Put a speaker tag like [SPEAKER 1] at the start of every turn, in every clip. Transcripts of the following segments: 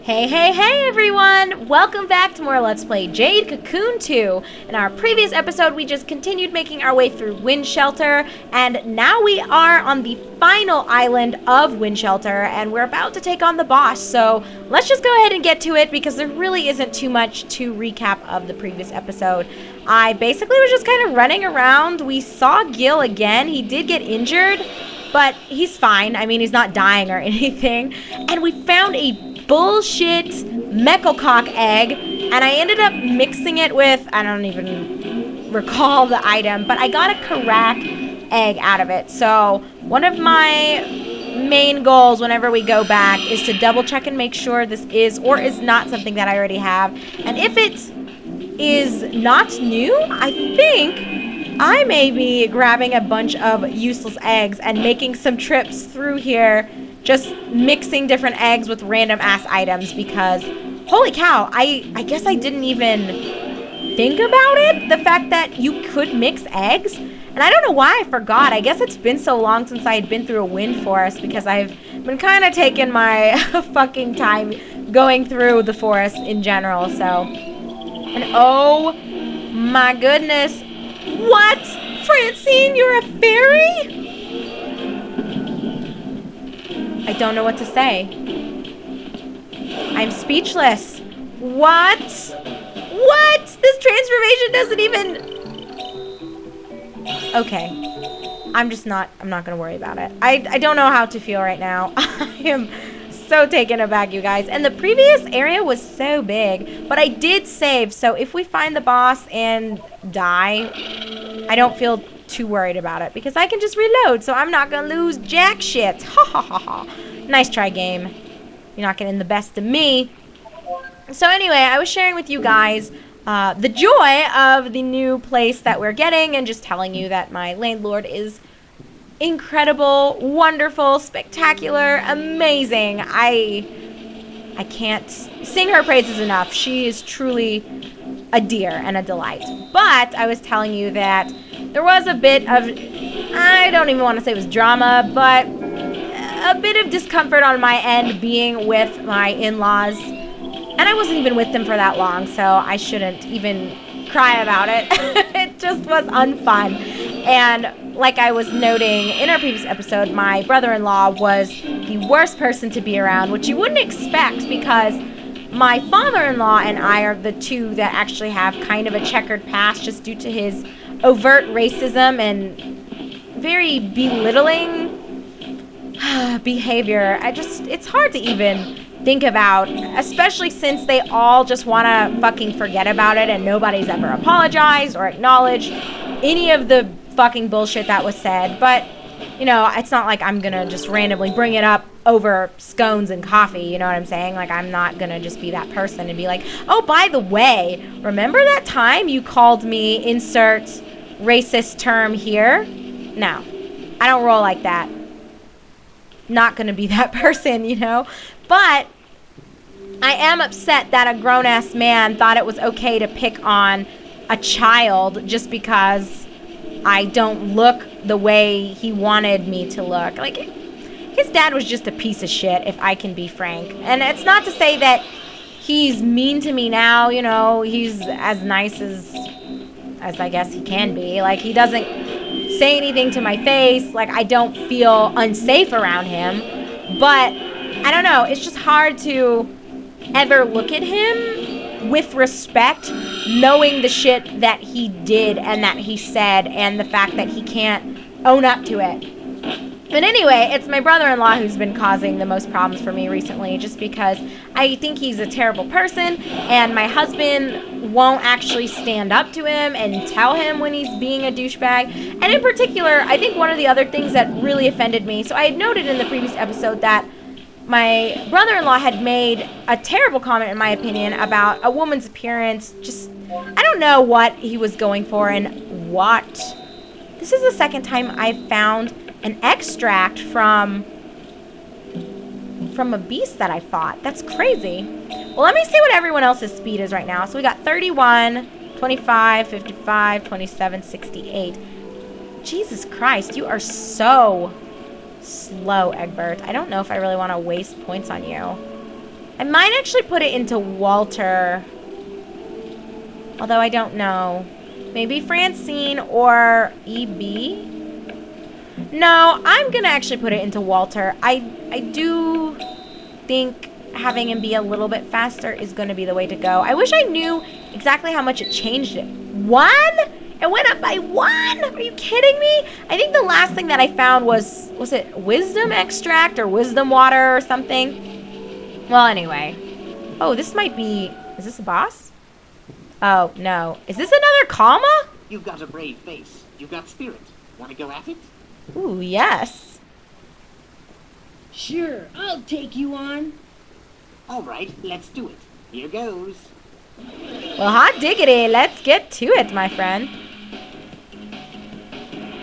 [SPEAKER 1] Hey, hey, hey everyone! Welcome back to more Let's Play Jade Cocoon 2. In our previous episode, we just continued making our way through Wind Shelter, and now we are on the final island of Wind Shelter, and we're about to take on the boss. So let's just go ahead and get to it, because there really isn't too much to recap of the previous episode. I basically was just kind of running around. We saw Gil again. He did get injured, but he's fine. I mean, he's not dying or anything. And we found a bullshit mechocock egg, and I ended up mixing it with, I don't even recall the item, but I got a Karak egg out of it. So one of my main goals whenever we go back is to double check and make sure this is or is not something that I already have. And if it is not new, I think I may be grabbing a bunch of useless eggs and making some trips through here, just mixing different eggs with random ass items, because holy cow, I guess I didn't even think about it, the fact that you could mix eggs. And I don't know why I forgot. I guess it's been so long since I had been through a wind forest, because I've been kind of taking my fucking time going through the forest in general. So, and oh my goodness, what? Francine, you're a fairy? I don't know what to say. I'm speechless. What? What? This transformation doesn't even... Okay. I'm not gonna worry about it. I don't know how to feel right now. I am so taken aback, you guys. And the previous area was so big, but I did save, so if we find the boss and die, I don't feel too worried about it, because I can just reload, so I'm not gonna lose jack shit. Ha ha ha ha. Nice try, game. You're not getting the best of me. So anyway, I was sharing with you guys the joy of the new place that we're getting, and just telling you that my landlord is incredible, wonderful, spectacular, amazing. I can't sing her praises enough. She is truly a dear and a delight. But I was telling you that there was a bit of, I don't even want to say it was drama, but a bit of discomfort on my end being with my in-laws. And I wasn't even with them for that long, so I shouldn't even cry about it. It just was unfun. And like I was noting in our previous episode, my brother-in-law was the worst person to be around, which you wouldn't expect, because my father-in-law and I are the two that actually have kind of a checkered past, just due to his overt racism and very belittling behavior. It's hard to even think about, especially since they all just want to fucking forget about it, and nobody's ever apologized or acknowledged any of the fucking bullshit that was said. But, you know, it's not like I'm gonna just randomly bring it up over scones and coffee, you know what I'm saying? Like, I'm not gonna just be that person and be like, oh, by the way, remember that time you called me insert racist term here? No, I don't roll like that. Not gonna be that person, you know? But I am upset that a grown-ass man thought it was okay to pick on a child just because I don't look the way he wanted me to look. Like, his dad was just a piece of shit, if I can be frank. And it's not to say that he's mean to me now, you know, he's as nice as I guess he can be. Like, he doesn't say anything to my face. Like, I don't feel unsafe around him. But I don't know, it's just hard to ever look at him with respect, knowing the shit that he did and that he said, and the fact that he can't own up to it. But anyway, it's my brother-in-law who's been causing the most problems for me recently, just because I think he's a terrible person, and my husband won't actually stand up to him and tell him when he's being a douchebag. And in particular, I think one of the other things that really offended me, so I had noted in the previous episode that my brother-in-law had made a terrible comment, in my opinion, about a woman's appearance. Just, I don't know what he was going for, and what. This is the second time I've found an extract from a beast that I fought. That's crazy. Well, let me see what everyone else's speed is right now. So we got 31, 25, 55, 27, 68. Jesus Christ, you are so slow, Egbert. I don't know if I really want to waste points on you. I might actually put it into Walter. Although I don't know. Maybe Francine or EB? No, I'm going to actually put it into Walter. I do think having him be a little bit faster is going to be the way to go. I wish I knew exactly how much it changed it. 1? It went up by 1? Are you kidding me? I think the last thing that I found was it wisdom extract or wisdom water or something? Well, anyway. Oh, this might be, is this a boss? Oh, no. Is this another comma?
[SPEAKER 2] You've got a brave face. You've got spirit. Want to go at it?
[SPEAKER 1] Ooh, yes.
[SPEAKER 3] Sure, I'll take you on.
[SPEAKER 2] All right, let's do it. Here goes.
[SPEAKER 1] Well, hot diggity. Let's get to it, my friend.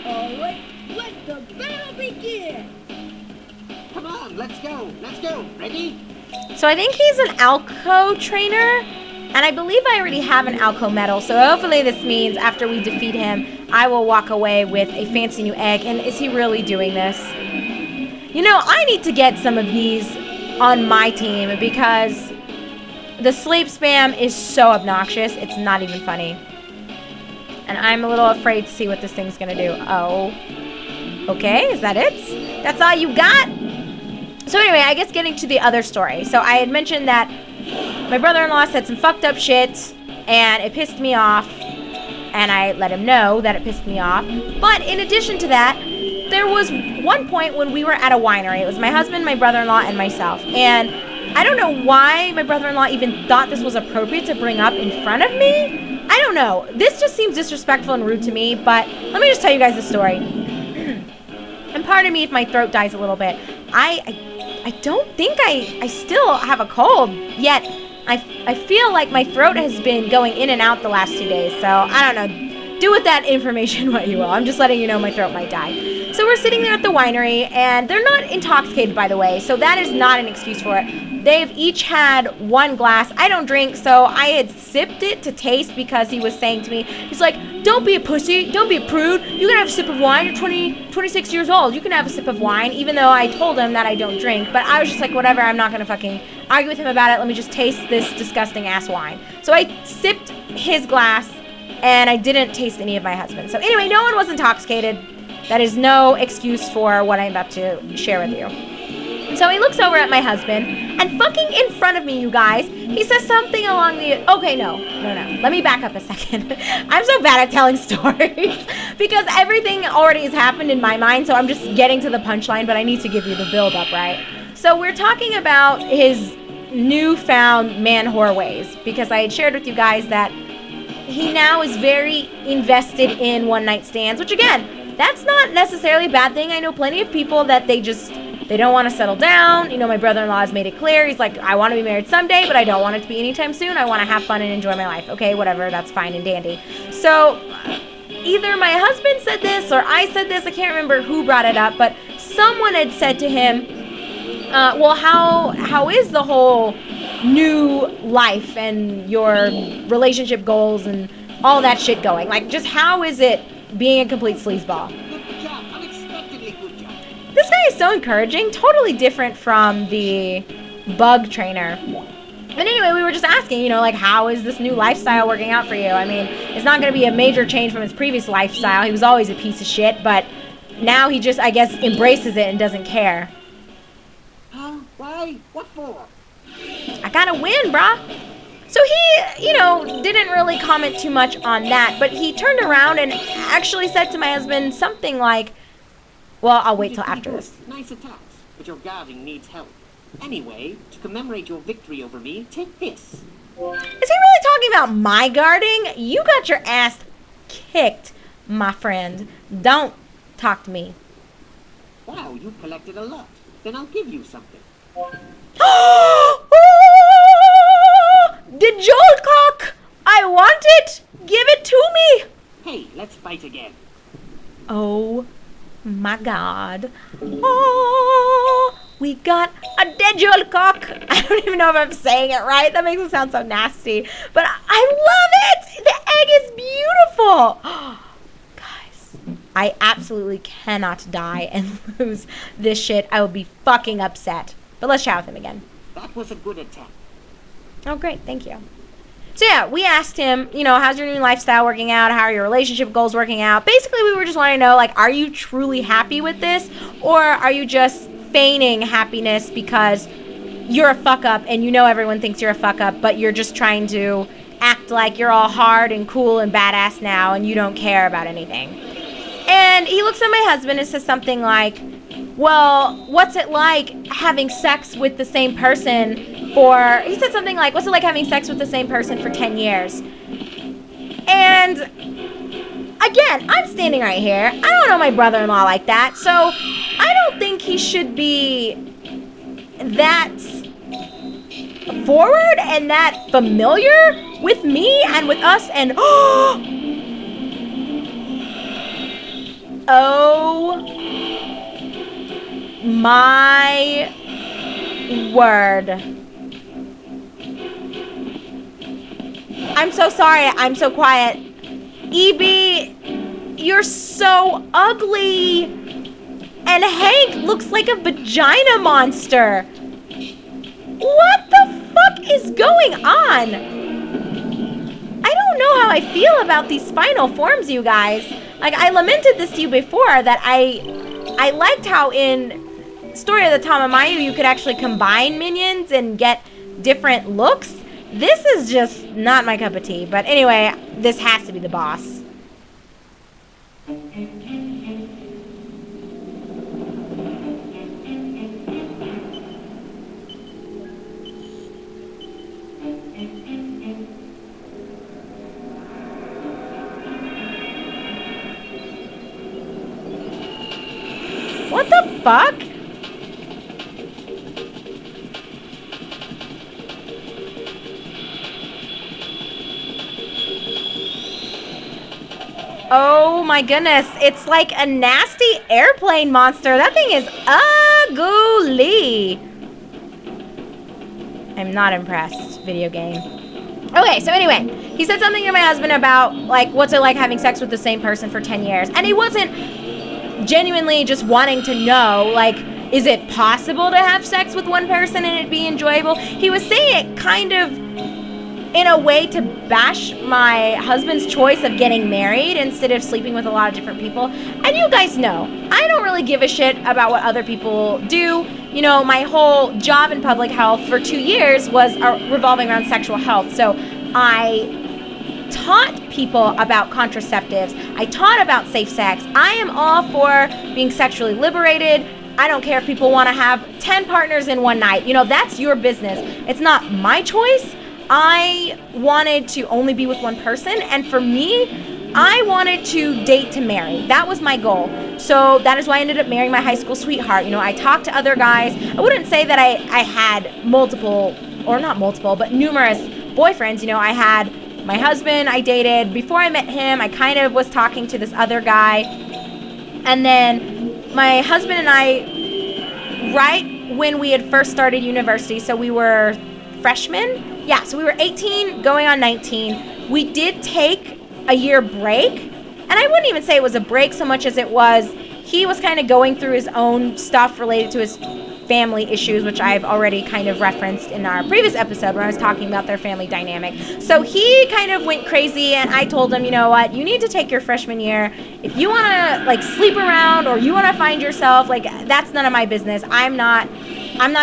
[SPEAKER 3] All right, let the battle begin.
[SPEAKER 2] Come on, let's go. Let's go. Ready?
[SPEAKER 1] So I think he's an Alco trainer. And I believe I already have an Alco medal. So hopefully this means after we defeat him, I will walk away with a fancy new egg. And is he really doing this? You know, I need to get some of these on my team because the sleep spam is so obnoxious. It's not even funny. And I'm a little afraid to see what this thing's going to do. Oh. Okay, is that it? That's all you got? So anyway, I guess getting to the other story. So I had mentioned that my brother-in-law said some fucked up shit, and it pissed me off, and I let him know that it pissed me off. But in addition to that, there was one point when we were at a winery. It was my husband, my brother-in-law, and myself. And I don't know why my brother-in-law even thought this was appropriate to bring up in front of me. I don't know. This just seems disrespectful and rude to me, but let me just tell you guys the story. And pardon me if my throat dies a little bit. I don't think I still have a cold, yet I feel like my throat has been going in and out the last 2 days, so I don't know. Do with that information what you will. I'm just letting you know my throat might die. So we're sitting there at the winery, and they're not intoxicated, by the way, so that is not an excuse for it. They've each had one glass. I don't drink, so I had sipped it to taste because he was saying to me, he's like, don't be a pussy, don't be a prude, you can have a sip of wine, you're 26 years old, you can have a sip of wine, even though I told him that I don't drink, but I was just like, whatever, I'm not gonna fucking argue with him about it, let me just taste this disgusting ass wine. So I sipped his glass, and I didn't taste any of my husband's. So anyway, no one was intoxicated. That is no excuse for what I'm about to share with you. And so he looks over at my husband, and fucking in front of me, you guys, he says something along the... Okay, no. Let me back up a second. I'm so bad at telling stories because everything already has happened in my mind, so I'm just getting to the punchline, but I need to give you the build-up, right? So we're talking about his newfound man-whore ways because I had shared with you guys that he now is very invested in one-night stands, which, again, that's not necessarily a bad thing. I know plenty of people that they don't want to settle down. You know, my brother-in-law has made it clear. He's like, I want to be married someday, but I don't want it to be anytime soon. I want to have fun and enjoy my life. Okay, whatever. That's fine and dandy. So either my husband said this or I said this. I can't remember who brought it up, but someone had said to him, well, how is the whole new life and your relationship goals and all that shit going? Like, just how is it being a complete sleazeball?
[SPEAKER 2] Good job. Unexpectedly good job.
[SPEAKER 1] This guy is so encouraging, totally different from the bug trainer. But anyway, we were just asking, you know, like, how is this new lifestyle working out for you? I mean, it's not going to be a major change from his previous lifestyle. He was always a piece of shit, but now he just, I guess, embraces it and doesn't care.
[SPEAKER 2] Huh? Why? What for?
[SPEAKER 1] I gotta win, brah. So he, you know, didn't really comment too much on that, but he turned around and actually said to my husband something like, well, I'll wait till after this.
[SPEAKER 2] Nice attacks, but your guarding needs help. Anyway, to commemorate your victory over me, take this.
[SPEAKER 1] Is he really talking about my guarding? You got your ass kicked, my friend. Don't talk to me.
[SPEAKER 2] Wow, you collected a lot. Then I'll give you something.
[SPEAKER 1] The Jade Cocoon! I want it! Give it to me!
[SPEAKER 2] Hey, let's fight again.
[SPEAKER 1] Oh my god. Oh, we got a dead Jade Cocoon. I don't even know if I'm saying it right. That makes it sound so nasty. But I love it! The egg is beautiful! Guys, I absolutely cannot die and lose this shit. I would be fucking upset. But let's chat with him again.
[SPEAKER 2] That That was a good attempt.
[SPEAKER 1] Oh, great. Thank you. So, yeah, we asked him, how's your new lifestyle working out? How are your relationship goals working out? Basically, we were just wanting to know, like, are you truly happy with this? Or are you just feigning happiness because you're a fuck-up and everyone thinks you're a fuck-up, but you're just trying to act like you're all hard and cool and badass now and you don't care about anything? And he looks at my husband and says something like, well, what's it like having sex with the same person he said something like, what's it like having sex with the same person for 10 years? And again, I'm standing right here. I don't know my brother-in-law like that, so I don't think he should be that forward and that familiar with me and with us and oh my word. I'm so sorry. I'm so quiet. EB, you're so ugly. And Hank looks like a vagina monster. What the fuck is going on? I don't know how I feel about these spinal forms, you guys. Like, I lamented this to you before, that I liked how in Story of the Tamamayu you could actually combine minions and get different looks. This is just not my cup of tea. But anyway, this has to be the boss. What the fuck? Oh my goodness, it's like a nasty airplane monster. That thing is ugly. I'm not impressed, video game. Okay, so anyway, he said something to my husband about, like, what's it like having sex with the same person for 10 years? And he wasn't genuinely just wanting to know, like, is it possible to have sex with one person and it be enjoyable? He was saying it kind of in a way to bash my husband's choice of getting married instead of sleeping with a lot of different people. And you guys know, I don't really give a shit about what other people do. You know, my whole job in public health for 2 years was revolving around sexual health. So I taught people about contraceptives. I taught about safe sex. I am all for being sexually liberated. I don't care if people want to have 10 partners in one night. You know, that's your business. It's not my choice. I wanted to only be with one person, and for me, I wanted to date to marry. That was my goal. So that is why I ended up marrying my high school sweetheart. You know, I talked to other guys. I wouldn't say that I had multiple, or not multiple, but numerous boyfriends. You know, I had my husband I dated. Before I met him, I kind of was talking to this other guy. And then my husband and I, right when we had first started university, so we were freshmen. Yeah, so we were 18 going on 19. We did take a year break. And I wouldn't even say it was a break so much as it was, he was kind of going through his own stuff related to his family issues, which I've already kind of referenced in our previous episode where I was talking about their family dynamic. So he kind of went crazy, and I told him, you know what, you need to take your freshman year. If you want to, like, sleep around or you want to find yourself, like, that's none of my business. I'm not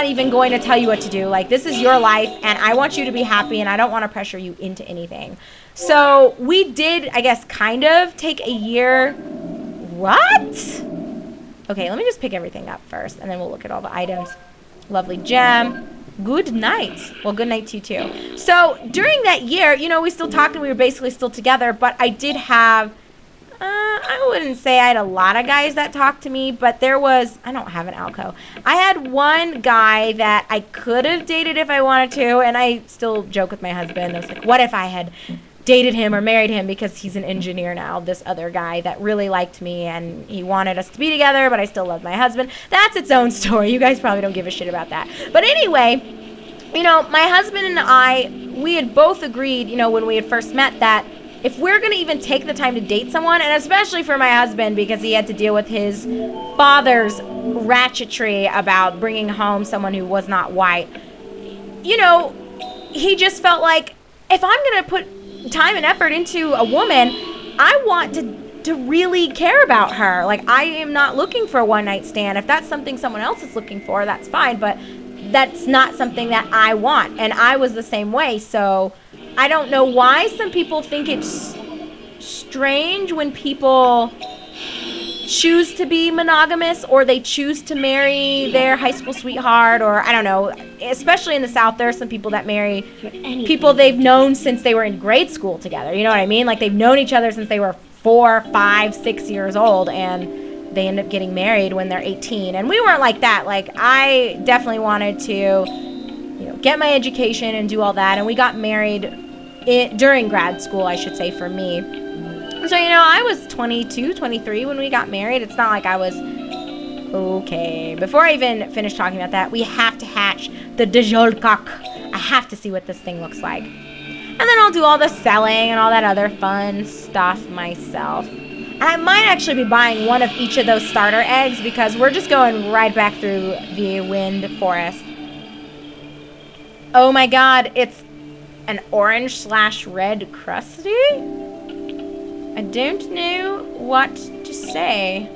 [SPEAKER 1] even going to tell you what to do. Like, this is your life, and I want you to be happy, and I don't want to pressure you into anything. So we did, I guess, kind of take a year. What? Okay, let me just pick everything up first, and then we'll look at all the items. Lovely gem. Good night. Well, good night to you, too. So during that year, you know, we still talked, and we were basically still together, but I did have, I wouldn't say I had a lot of guys that talked to me, but there was, I don't have an alco. I had one guy that I could have dated if I wanted to, and I still joke with my husband. I was like, what if I had dated him or married him, because he's an engineer now, this other guy that really liked me, and he wanted us to be together, but I still love my husband. That's its own story. You guys probably don't give a shit about that. But anyway, you know, my husband and I, we had both agreed, you know, when we had first met, that if we're going to even take the time to date someone, and especially for my husband because he had to deal with his father's ratchetry about bringing home someone who was not white, you know, he just felt like, if I'm going to put time and effort into a woman, I want to really care about her. Like, I am not looking for a one-night stand. If that's something someone else is looking for, that's fine. But that's not something that I want. And I was the same way. So I don't know why some people think it's strange when people choose to be monogamous, or they choose to marry their high school sweetheart, or I don't know. Especially in the South, there are some people that marry people they've known since they were in grade school together. You know what I mean? Like, they've known each other since they were 4, 5, 6 years old, and they end up getting married when they're 18. And we weren't like that. Like, I definitely wanted to, you know, get my education and do all that. And we got married during grad school, I should say, for me. So, you know, I was 22, 23 when we got married. It's not like I was... Okay, before I even finish talking about that, we have to hatch the Jade Cocoon. I have to see what this thing looks like. And then I'll do all the selling and all that other fun stuff myself. And I might actually be buying one of each of those starter eggs, because we're just going right back through the wind forest. Oh my god, it's an orange/red crusty? I don't know what to say.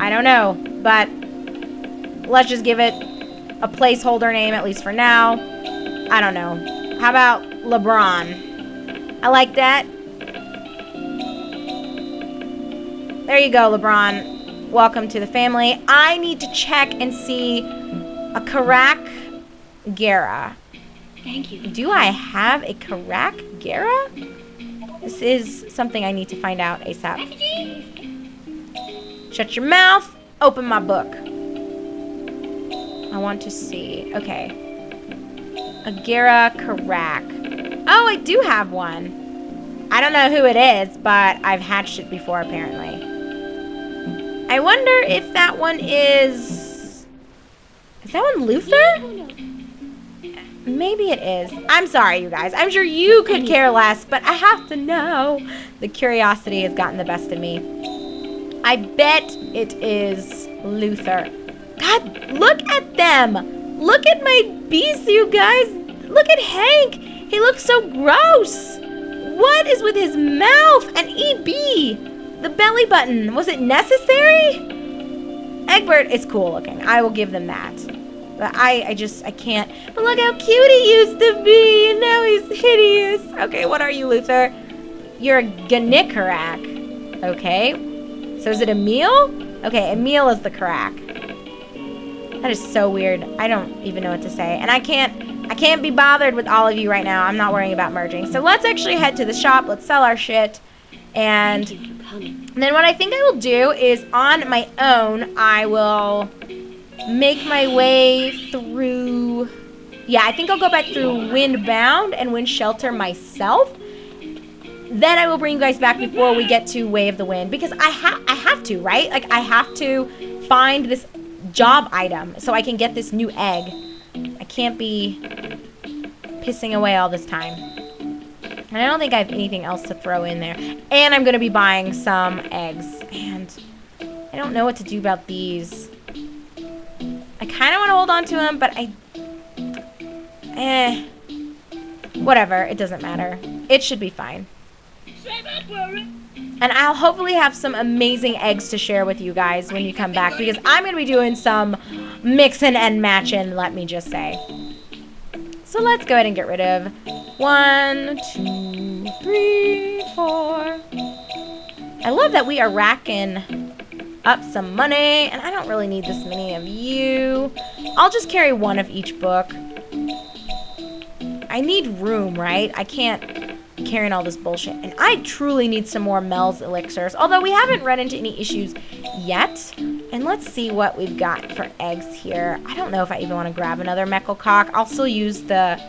[SPEAKER 1] I don't know, but let's just give it a placeholder name, at least for now. I don't know. How about LeBron? I like that. There you go, LeBron. Welcome to the family. I need to check and see a Karak Gara.
[SPEAKER 3] Thank you.
[SPEAKER 1] Do I have a Karak Gara? This is something I need to find out ASAP. Shut your mouth. Open my book. I want to see. Okay. Agara Karak. Oh, I do have one. I don't know who it is, but I've hatched it before, apparently. I wonder if that one is... Is that one Luther? Maybe it is. I'm sorry, you guys. I'm sure you could care less, but I have to know. The curiosity has gotten the best of me. I bet it is Luther. God, look at them. Look at my beast, you guys. Look at Hank. He looks so gross. What is with his mouth? And EB, the belly button. Was it necessary? Egbert is cool looking. I will give them that. But I can't. But look how cute he used to be. And now he's hideous. Okay, what are you, Luther? You're a Ganikarak. Okay. So is it Emil? Okay, Emil is the Karak. That is so weird. I don't even know what to say. And I can't be bothered with all of you right now. I'm not worrying about merging. So let's actually head to the shop. Let's sell our shit. And then what I think I will do is, on my own, I will make my way through... Yeah, I think I'll go back through Windbound and Wind Shelter myself. Then I will bring you guys back before we get to Way of the Wind. Because I have to, right? Like, I have to find this job item so I can get this new egg. I can't be pissing away all this time. And I don't think I have anything else to throw in there. And I'm going to be buying some eggs. And I don't know what to do about these. I kind of want to hold on to them, but whatever. It doesn't matter. It should be fine. And I'll hopefully have some amazing eggs to share with you guys when you come back, because I'm going to be doing some mixing and matching, let me just say. So let's go ahead and get rid of 1, 2, 3, 4. I love that we are racking up some money, and I don't really need this many of you. I'll just carry one of each book. I need room, right? I can't be carrying all this bullshit. And I truly need some more Mel's elixirs, although we haven't run into any issues yet. And let's see what we've got for eggs here. I don't know if I even want to grab another Meckelcock. I'll still use the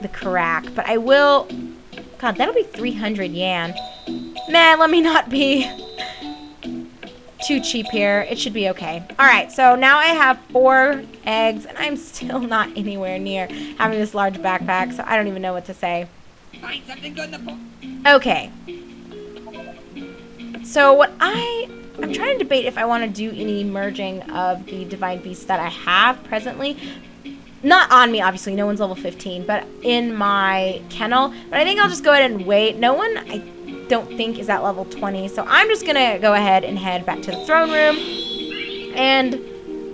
[SPEAKER 1] Karak, but I will... God, that'll be 300 yan. Man, let me not be too cheap here. It should be okay. Alright, so now I have 4 eggs, and I'm still not anywhere near having this large backpack, so I don't even know what to say. Find something good in the book. Okay. So what I I'm trying to debate if I want to do any merging of the divine beasts that I have presently. Not on me, obviously. No one's level 15, but in my kennel. But I think I'll just go ahead and wait. No one, I don't think, is at level 20. So I'm just going to go ahead and head back to the throne room. And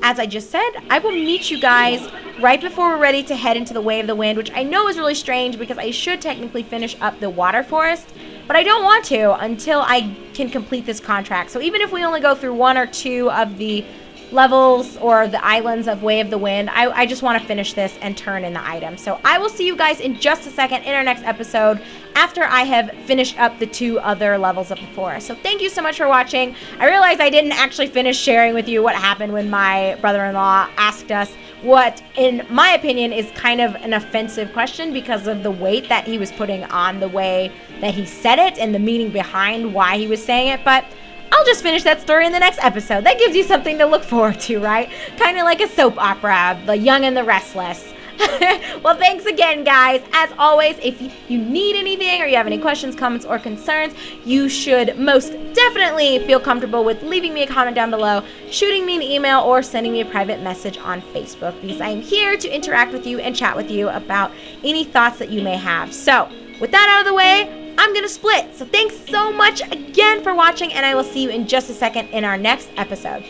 [SPEAKER 1] as I just said, I will meet you guys right before we're ready to head into the Way of the Wind, which I know is really strange because I should technically finish up the water forest. But I don't want to until I can complete this contract. So even if we only go through 1 or 2 of the levels or the islands of Way of the Wind, I just want to finish this and turn in the item. So I will see you guys in just a second in our next episode after I have finished up the 2 other levels of the forest. So thank you so much for watching. I realized I didn't actually finish sharing with you what happened when my brother-in-law asked us what, in my opinion, is kind of an offensive question because of the weight that he was putting on the way that he said it and the meaning behind why he was saying it. But I'll just finish that story in the next episode. That gives you something to look forward to, right? Kind of like a soap opera, The Young and the Restless. Well, thanks again, guys. As always, if you need anything or you have any questions, comments, or concerns, you should most definitely feel comfortable with leaving me a comment down below, shooting me an email, or sending me a private message on Facebook, because I'm here to interact with you and chat with you about any thoughts that you may have. So, with that out of the way, I'm going to split. So thanks so much again for watching, and I will see you in just a second in our next episode.